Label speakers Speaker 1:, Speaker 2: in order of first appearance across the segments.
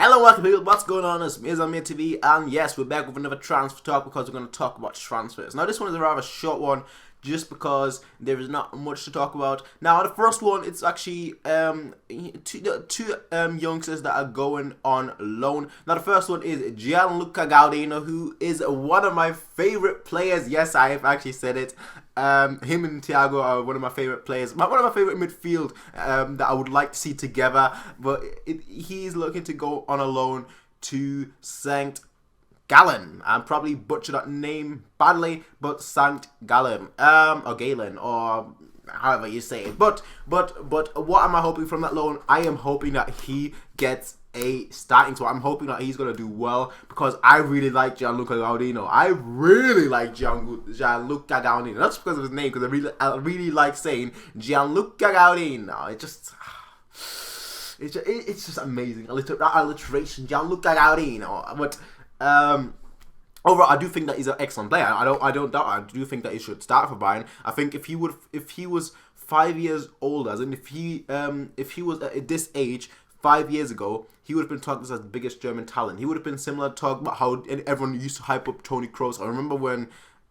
Speaker 1: Hello, welcome people, what's going on? It's me, Amir TV, and yes, we're back with another transfer talk because we're going to talk about transfers. Now, this one is a rather short one, just because there is not much to talk about. Now, the first one, it's actually two youngsters that are going on loan. Now, the first one is Gianluca Gaudino, who is one of my favorite players. Yes, I have actually said it. Him and Thiago are one of my favorite players, one of my favorite midfield that I would like to see together. But he's looking to go on a loan to St. Gallen. I probably butchered that name badly, but St. Gallen, or Galen, or however you say it. But what am I hoping from that loan? I am hoping that he gets a starting spot. I'm hoping that he's going to do well because I really like Gianluca Gaudino. I really like Gianluca Gaudino. Not just because of his name, because I really like saying Gianluca Gaudino. It's just amazing. That alliteration, Gianluca Gaudino. But overall, I do think that he's an excellent player. I don't doubt. I do think that he should start for Bayern. I think if he was 5 years older, as in if he was at this age 5 years ago, he would have been talked as the biggest German talent. He would have been similar to talk about how everyone used to hype up Toni Kroos. I remember when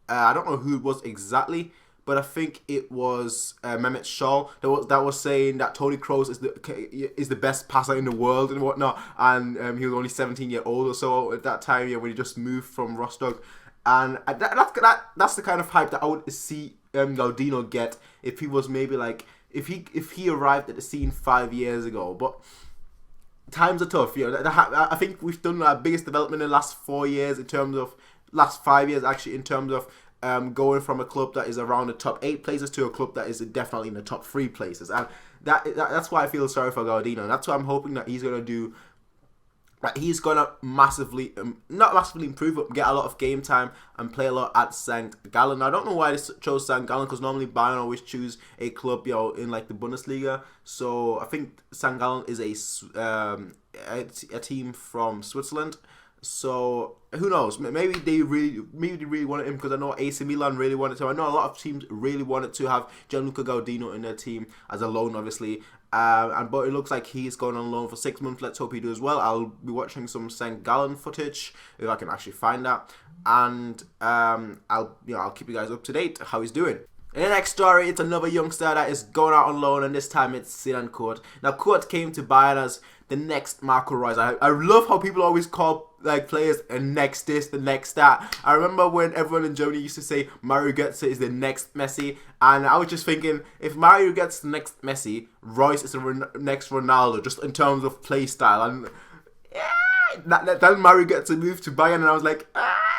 Speaker 1: I don't know who it was exactly, but I think it was Mehmet Scholl that was saying that Toni Kroos is the best passer in the world and whatnot, and he was only 17 years old or so at that time, when he just moved from Rostock, and that's the kind of hype that I would see Gaudino get if he was maybe like if he arrived at the scene 5 years ago. But times are tough, I think we've done our biggest development in the last 4 years in terms of last 5 years actually in terms of going from a club that is around the top 8 places to a club that is definitely in the top 3 places, and that's why I feel sorry for Gaudino, and that's why I'm hoping that he's gonna do. That he's gonna massively, not massively improve, but get a lot of game time and play a lot at St. Gallen. Now, I don't know why they chose St. Gallen, because normally Bayern always choose a club, in like the Bundesliga. So I think St. Gallen is a team from Switzerland. So who knows? Maybe they really wanted him, because I know AC Milan really wanted to. I know a lot of teams really wanted to have Gianluca Gaudino in their team as a loan, obviously. But it looks like he's going on loan for 6 months. Let's hope he does well. I'll be watching some St. Gallen footage if I can actually find that, and I'll keep you guys up to date how he's doing. In the next story, it's another youngster that is going out on loan, and this time it's Sinan Kurt. Now, Kurt came to Bayern as the next Marco Reus. I love how people always call players the next this, the next that. I remember when everyone in Germany used to say Mario Götze is the next Messi, and I was just thinking, if Mario gets the next Messi, Reus is the next Ronaldo, just in terms of play style. And then Mario Götze moved to Bayern, and I was like,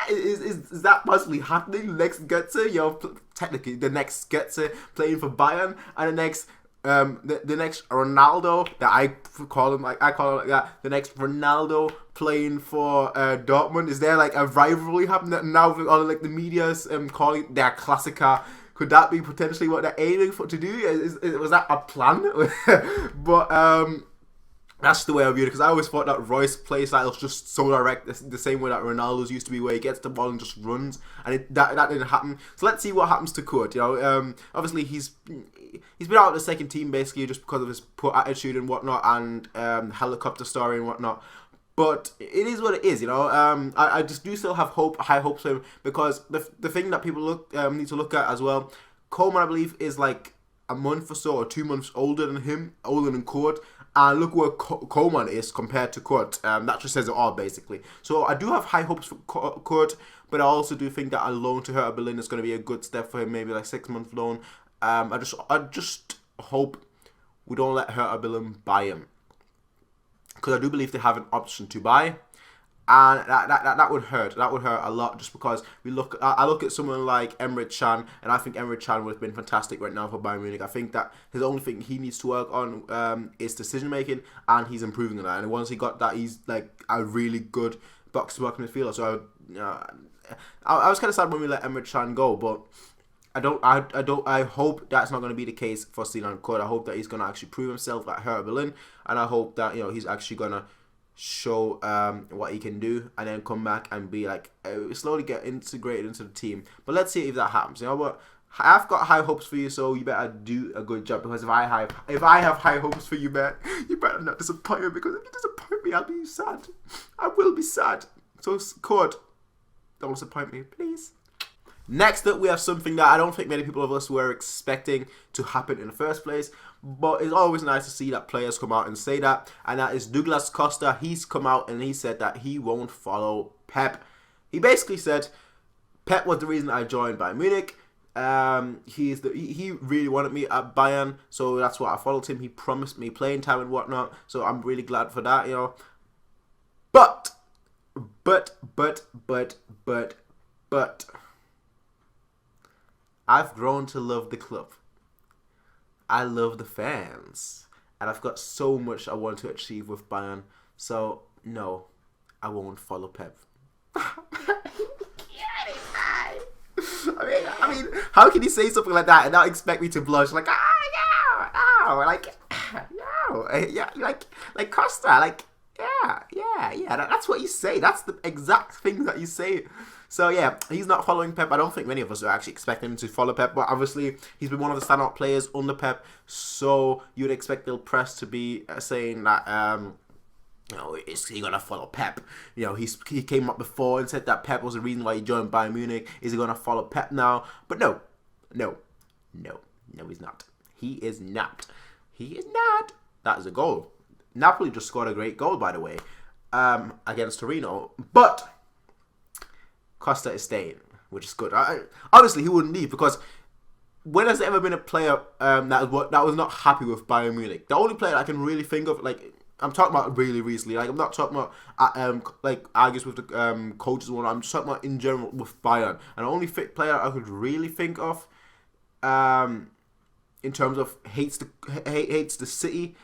Speaker 1: is that possibly happening? The next Götze, technically the next Götze playing for Bayern, and the next Ronaldo that I call him like that. The next Ronaldo playing for Dortmund. Is there like a rivalry happening now? All like the media's calling it their Klassiker. Could that be potentially what they're aiming for to do? Was that a plan? But that's the way I view it, because I always thought that Reus' play style was just so direct, the same way that Ronaldo's used to be, where he gets the ball and just runs, and that didn't happen. So let's see what happens to Kurt. Obviously he's been out of the second team basically just because of his poor attitude and whatnot, and helicopter story and whatnot. But it is what it is, I just do still have high hopes for him, because the thing that people need to look at as well, Coleman, I believe, is like a month or so or 2 months older than Kurt. And look where Coleman is compared to Kurt. That just says it all, basically. So I do have high hopes for Kurt, but I also do think that a loan to Hertha Berlin is going to be a good step for him, maybe like 6 month loan. I just hope we don't let Hertha Berlin buy him, because I do believe they have an option to buy, and that would hurt. That would hurt a lot, just because I look at someone like Emre Can, and I think Emre Can would have been fantastic right now for Bayern Munich. I think that his only thing he needs to work on is decision making, and he's improving on that. And once he got that, he's like a really good box-to-box midfielder. So I was kind of sad when we let Emre Can go, but I hope that's not going to be the case for Sinan Kurt. I hope that he's going to actually prove himself at Hertha Berlin, and I hope that he's actually going to show what he can do, and then come back and be like slowly get integrated into the team. But let's see if that happens. But I've got high hopes for you, so you better do a good job. Because if I have high hopes for you, man, you better not disappoint me. Because if you disappoint me, I'll be sad. I will be sad. So, Cord, don't disappoint me, please. Next up, we have something that I don't think many people of us were expecting to happen in the first place. But it's always nice to see that players come out and say that. And that is Douglas Costa. He's come out and he said that he won't follow Pep. He basically said, Pep was the reason I joined Bayern Munich. He really wanted me at Bayern, so that's why I followed him. He promised me playing time and whatnot, so I'm really glad for that, you know. But I've grown to love the club. I love the fans, and I've got so much I want to achieve with Bayern. So no, I won't follow Pep. I mean, how can you say something like that and not expect me to blush? Like, like Costa, like, that's what you say. That's the exact thing that you say. So yeah, he's not following Pep. I don't think many of us are actually expecting him to follow Pep, but obviously he's been one of the standout players under Pep. So you'd expect the press to be saying that, you know, is he gonna follow Pep? You know, he came up before and said that Pep was the reason why he joined Bayern Munich. Is he gonna follow Pep now? But no, he's not. He is not. That is a goal. Napoli just scored a great goal, by the way, against Torino. But Costa is staying, which is good. Obviously, he wouldn't leave because when has there ever been a player that was not happy with Bayern Munich? The only player I can really think of, like, I'm talking about really recently. Like, I'm not talking about like argues with the coaches and whatnot. I'm just talking about in general with Bayern. And the only player I could really think of, in terms of hates the city.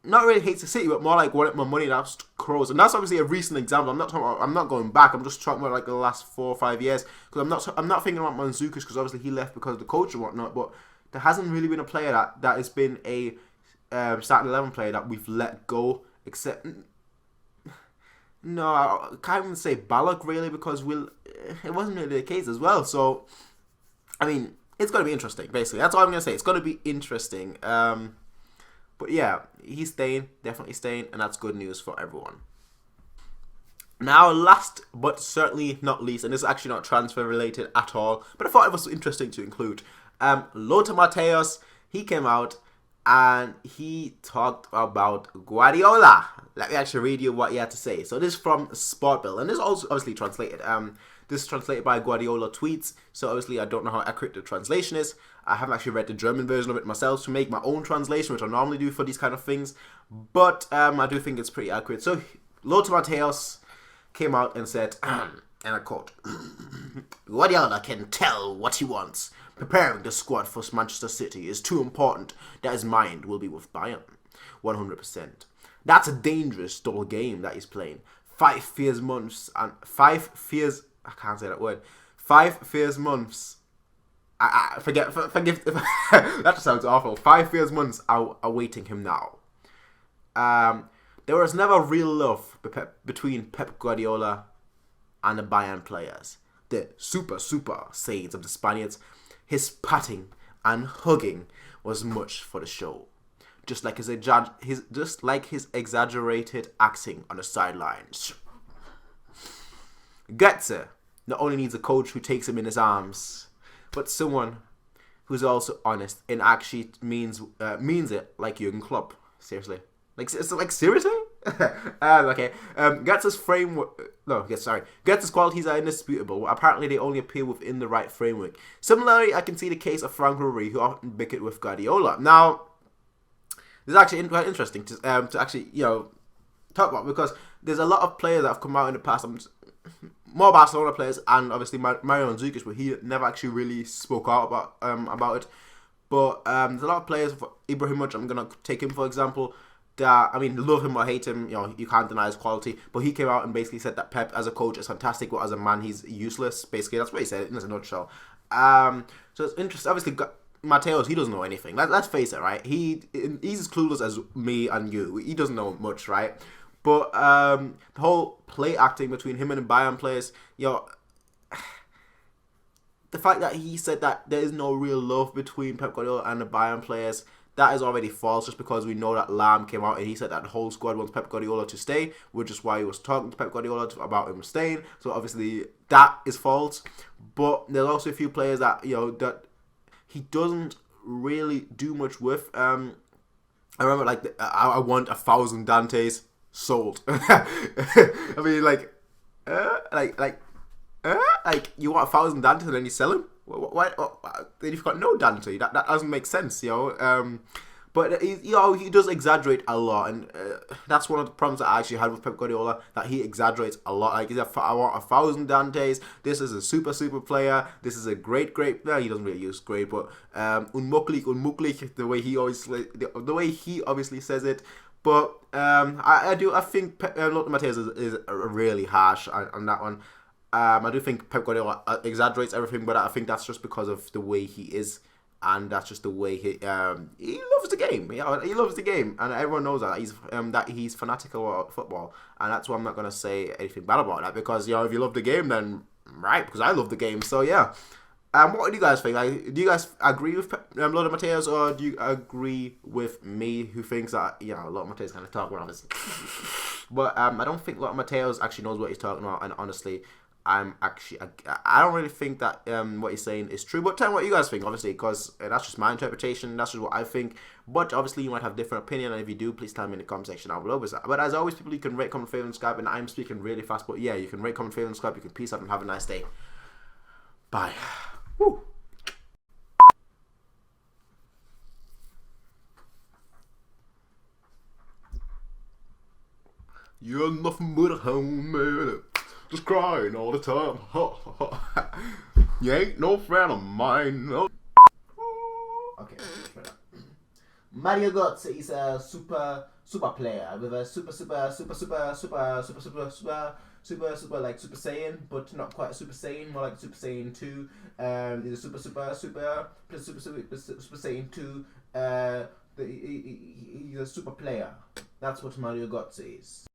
Speaker 1: Not really hates the city, but more like wanted my money. That's Kroos, and that's obviously a recent example. I'm not going back. I'm just talking about like the last 4 or 5 years because I'm not thinking about Mandzukic because obviously he left because of the coach and whatnot. But there hasn't really been a player that has been a starting 11 player that we've let go, except no, I can't even say Balak really because it wasn't really the case as well. So I mean, it's gonna be interesting. Basically, that's all I'm gonna say. It's gonna be interesting. But yeah, he's staying, definitely staying, and that's good news for everyone. Now, last but certainly not least, and this is actually not transfer related at all, but I thought it was interesting to include. Lothar Matthäus, he came out and he talked about Guardiola. Let me actually read you what he had to say. So this is from Sport Bill, and this is also obviously translated. This is translated by Guardiola Tweets, so obviously I don't know how accurate the translation is. I haven't actually read the German version of it myself to make my own translation, which I normally do for these kind of things, but I do think it's pretty accurate. So Lothar Matthäus came out and said, and I quote, Guardiola can tell what he wants. Preparing the squad for Manchester City is too important that his mind will be with Bayern. 100%. That's a dangerous double game that he's playing. 5 fierce months. I can't say that word. 5 fierce months. Forgive. That just sounds awful. 5 fierce months are awaiting him now. There was never real love between Pep Guardiola and the Bayern players. The super saints of the Spaniards. His patting and hugging was much for the show. Just like his exaggerated acting on the sidelines. Götze not only needs a coach who takes him in his arms, but someone who's also honest and actually means it, like Jurgen Klopp. Seriously, seriously. Okay. Götze's qualities are indisputable. Apparently, they only appear within the right framework. Similarly, I can see the case of Frank Ribery, who often bickered with Guardiola. Now, this is actually quite interesting to actually talk about because there's a lot of players that have come out in the past. More Barcelona players and obviously Mario Mandzukic, but he never actually really spoke out about it. But there's a lot of players. Ibrahimovic, I'm gonna take him for example. That, I mean, love him or hate him, you can't deny his quality. But he came out and basically said that Pep as a coach is fantastic, but as a man he's useless. Basically, that's what he said in a nutshell. So it's interesting. Obviously, Matthäus, he doesn't know anything. Let's face it, right? He's as clueless as me and you. He doesn't know much, right? But the whole play acting between him and the Bayern players, the fact that he said that there is no real love between Pep Guardiola and the Bayern players, that is already false, just because we know that Lam came out and he said that the whole squad wants Pep Guardiola to stay, which is why he was talking to Pep Guardiola about him staying. So obviously that is false. But there's also a few players that, that he doesn't really do much with. I remember, like, I want 1,000 Dantes sold. I mean, like you want 1,000 Dante and then you sell him? Why? Then you've got no Dante. That doesn't make sense, But he does exaggerate a lot, and that's one of the problems that I actually had with Pep Guardiola. That he exaggerates a lot. Like, I want 1,000 Dantes. This is a super player. This is a great. No, he doesn't really use great, but unmöglich. The way he obviously says it. But I think Lothar Matthäus is really harsh on that one. I do think Pep Guardiola exaggerates everything, but I think that's just because of the way he is, and that's just the way he loves the game. He loves the game, and everyone knows that he's fanatical about football, and that's why I'm not gonna say anything bad about that, because if you love the game, then right, because I love the game. So yeah. What do you guys think? Like, do you guys agree with Lothar Matthäus, or do you agree with me, who thinks that Lothar Matthäus kind of talk around this? But I don't think Lothar Matthäus actually knows what he's talking about, and honestly, I don't really think that what he's saying is true. But tell me what you guys think, obviously, because that's just my interpretation. That's just what I think. But obviously, you might have different opinion, and if you do, please tell me in the comment section down below. But as always, people, you can rate, comment, favorite, and subscribe. And I'm speaking really fast, but yeah, you can rate, comment, favorite, and subscribe. You can peace out and have a nice day. Bye. Woo. You're nothing but a homie, just crying all the time. You ain't no friend of mine. No. Okay. Mario Götze is a super player with a super like Super Saiyan, but not quite Super Saiyan, more like Super Saiyan 2. He's a super Saiyan 2. He's a super player. That's what Mario Götze is.